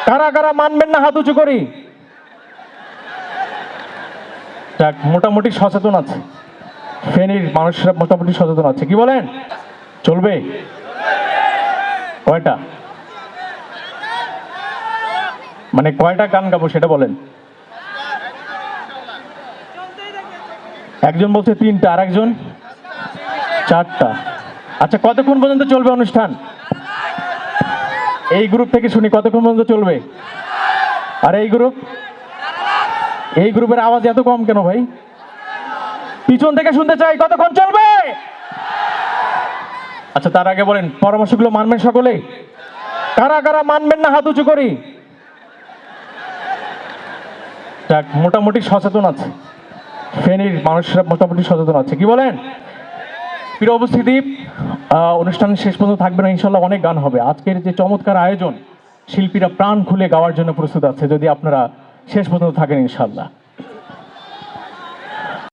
কারা কারা মানবেন না হাত উঁচু করি। যাক, মোটামুটি সচেতন আছে, ফেনীর মানুষরা মোটামুটি সচেতন আছে। কি বলেন, চলবে? কয়টা, মানে কয়টা গান গাবো সেটা বলেন। একজন বলছে 3টা, আর একজন 4টা। আচ্ছা, কতক্ষণ পর্যন্ত চলবে অনুষ্ঠান? এই গ্রুপ থেকে শুনি কতক্ষণ পর্যন্ত চলবে। আর এই গ্রুপের আওয়াজ এত কম কেন ভাই? পিছন থেকে শুনতে চাই কতক্ষণ চলবে। আচ্ছা, তার আগে বলেন পরামর্শগুলো মানবেন সকলে? কারা কারা মানবেন না হাত উঁচু করি। যাক, মোটামুটি সচেতন আছে, ফেনীর মানুষরা মোটামুটি সচেতন আছে। কি বলেন? প্রিয় উপস্থিতি, অনুষ্ঠান শেষ পর্যন্ত থাকবে না ইনশাল্লাহ, অনেক গান হবে। আজকের যে চমৎকার আয়োজন, শিল্পীরা প্রাণ খুলে গাওয়ার জন্য প্রস্তুত আছে, যদি আপনারা শেষ পর্যন্ত থাকেন ইনশাল্লাহ।